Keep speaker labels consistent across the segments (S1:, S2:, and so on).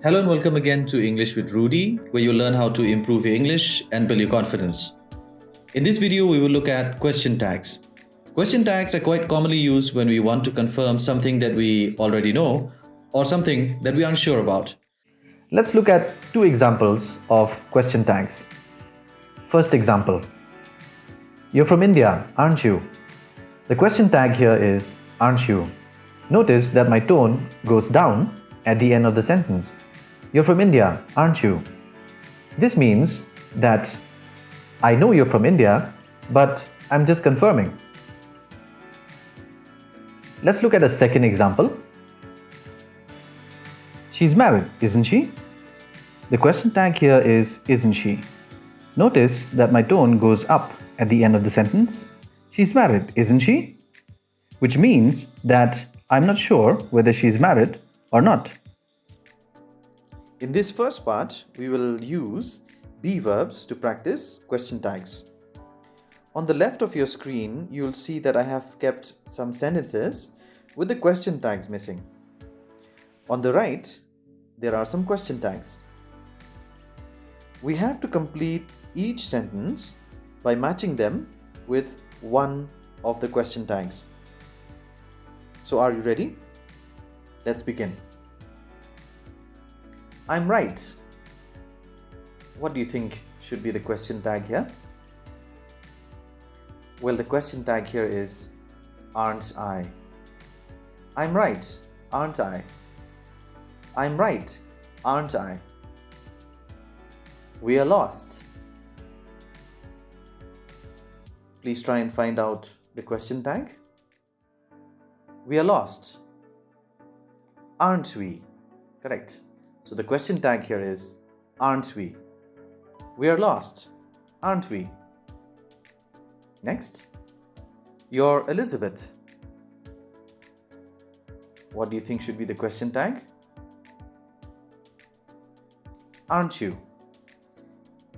S1: Hello and welcome again to English with Rudy, where you learn how to improve your English and build your confidence. In this video, we will look at question tags. Question tags are quite commonly used when we want to confirm something that we already know or something that we aren't sure about.
S2: Let's look at two examples of question tags. First example. You're from India, aren't you? The question tag here is, aren't you? Notice that my tone goes down at the end of the sentence. You're from India, aren't you? This means that I know you're from India, but I'm just confirming. Let's look at a second example. She's married, isn't she? The question tag here is, isn't she? Notice that my tone goes up at the end of the sentence. She's married, isn't she? Which means that I'm not sure whether she's married or not.
S1: In this first part, we will use be verbs to practice question tags. On the left of your screen, you will see that I have kept some sentences with the question tags missing. On the right, there are some question tags. We have to complete each sentence by matching them with one of the question tags. So are you ready? Let's begin. I'm right. What do you think should be the question tag here? Well, the question tag here is, aren't I? I'm right, aren't I? I'm right, aren't I? We are lost. Please try and find out the question tag. We are lost. Aren't we? Correct. So the question tag here is, aren't we? We are lost, aren't we? Next. You're Elizabeth. What do you think should be the question tag? Aren't you?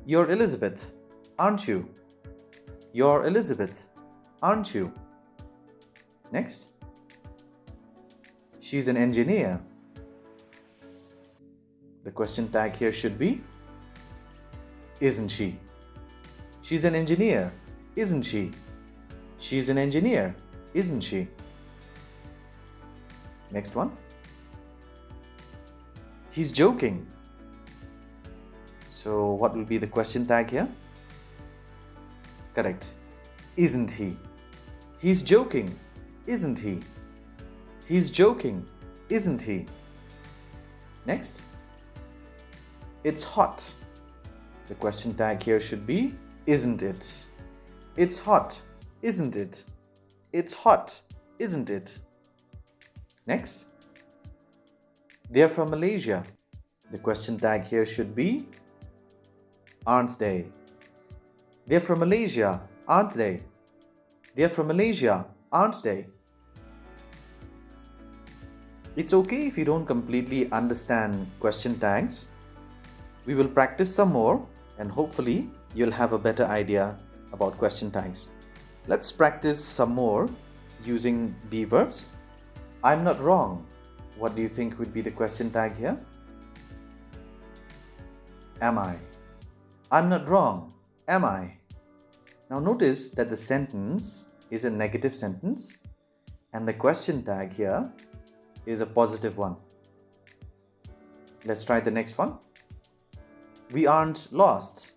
S1: You're Elizabeth, aren't you? You're Elizabeth, aren't you? Next. She's an engineer. The question tag here should be, isn't she? She's an engineer, isn't she? She's an engineer, isn't she? Next one. He's joking. So what will be the question tag here? Correct. Isn't he? He's joking, isn't he? He's joking, isn't he? Next. It's hot. The question tag here should be, isn't it? It's hot, isn't it? It's hot, isn't it? Next. They're from Malaysia. The question tag here should be, aren't they? They're from Malaysia, aren't they? They're from Malaysia, aren't they? It's okay if you don't completely understand question tags. We will practice some more and hopefully you'll have a better idea about question tags. Let's practice some more using be verbs. I'm not wrong. What do you think would be the question tag here? Am I? I'm not wrong. Am I? Now notice that the sentence is a negative sentence and the question tag here is a positive one. Let's try the next one. We aren't lost.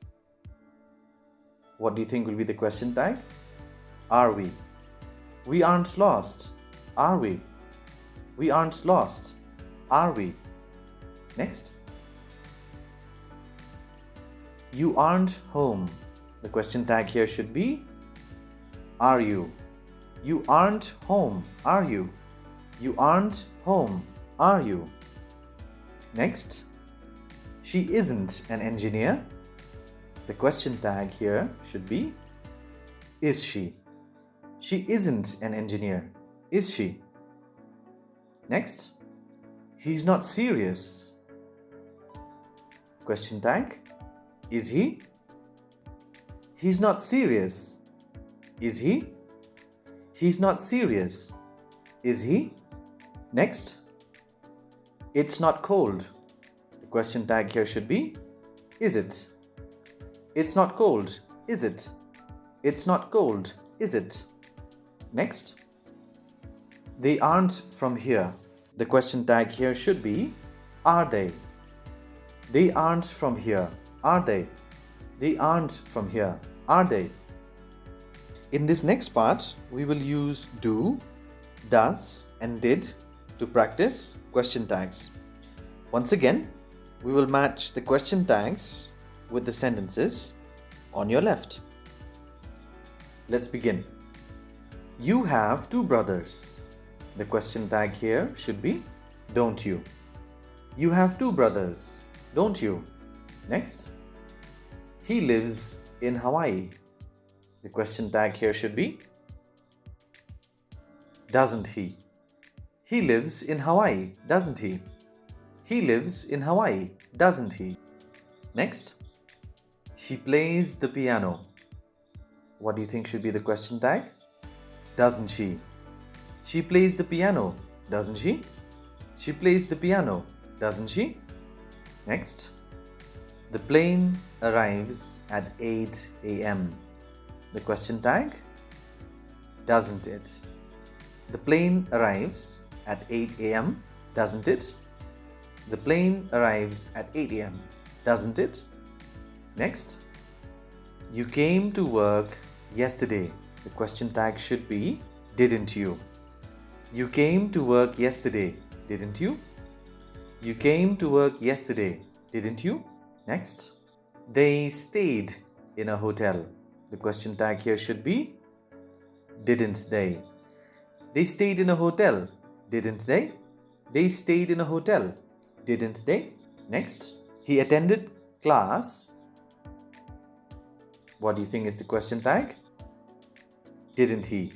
S1: What do you think will be the question tag? Are we? We aren't lost. Are we? We aren't lost. Are we? Next. You aren't home. The question tag here should be, are you? You aren't home, are you? You aren't home, are you? Next. She isn't an engineer. The question tag here should be, is she? She isn't an engineer, is she? Next. He's not serious. Question tag, is he? He's not serious, is he? He's not serious, is he? Next. It's not cold. question tag here should be, is it? It's not cold, is it? It's not cold, is it? Next. They aren't from here. The question tag here should be, are they? They aren't from here, are they? They aren't from here, are they? In this next part, we will use do, does, and did to practice question tags. Once again, we will match the question tags with the sentences on your left. Let's begin. You have two brothers. The question tag here should be, don't you? You have two brothers, don't you? Next. He lives in Hawaii. The question tag here should be, doesn't he? He lives in Hawaii, doesn't he? He lives in Hawaii, doesn't he? Next. She plays the piano. What do you think should be the question tag? Doesn't she? She plays the piano, doesn't she? She plays the piano, doesn't she? Next. The plane arrives at 8 a.m. The question tag? Doesn't it? The plane arrives at 8 a.m. Doesn't it? The plane arrives at 8 a.m. Doesn't it? Next. You came to work yesterday. The question tag should be, didn't you? You came to work yesterday, didn't you? You came to work yesterday, didn't you? Next. They stayed in a hotel. The question tag here should be, didn't they? They stayed in a hotel, didn't they? They stayed in a hotel, didn't they? Next. He attended class. What do you think is the question tag? Didn't he?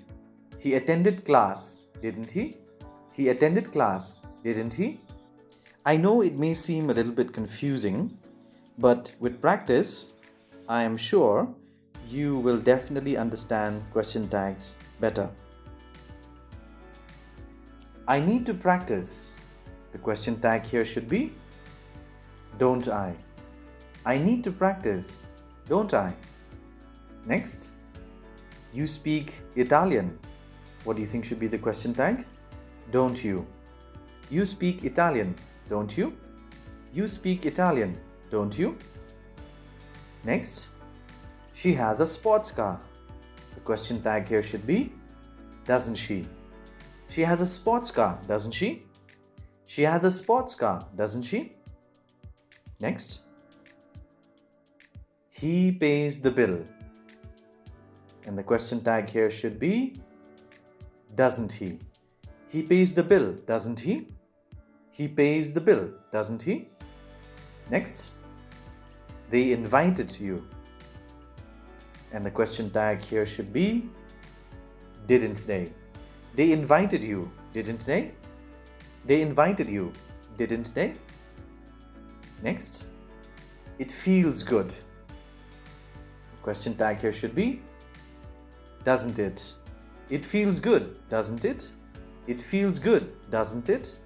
S1: He attended class, didn't he? He attended class, didn't he? I know it may seem a little bit confusing, but with practice, I am sure you will definitely understand question tags better. I need to practice. The question tag here should be, don't I? I need to practice, don't I? Next. You speak Italian. What do you think should be the question tag? Don't you? You speak Italian, don't you? You speak Italian, don't you? Next. She has a sports car. The question tag here should be, doesn't she? She has a sports car, doesn't she? She has a sports car, doesn't she? Next. He pays the bill. And the question tag here should be, doesn't he? He pays the bill, doesn't he? He pays the bill, doesn't he? Next. They invited you. And the question tag here should be, didn't they? They invited you, didn't they? They invited you, didn't they? Next. It feels good. The question tag here should be, doesn't it? It feels good, doesn't it? It feels good, doesn't it?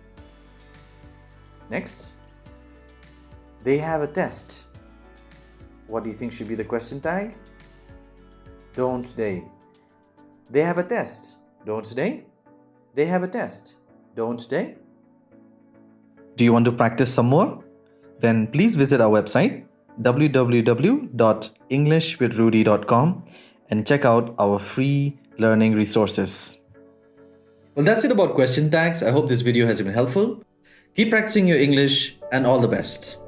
S1: Next. They have a test. What do you think should be the question tag? Don't they? They have a test, don't they? They have a test, don't they? Do you want to practice some more? Then please visit our website www.englishwithruddy.com and check out our free learning resources. Well, that's it about question tags. I hope this video has been helpful. Keep practicing your English and all the best.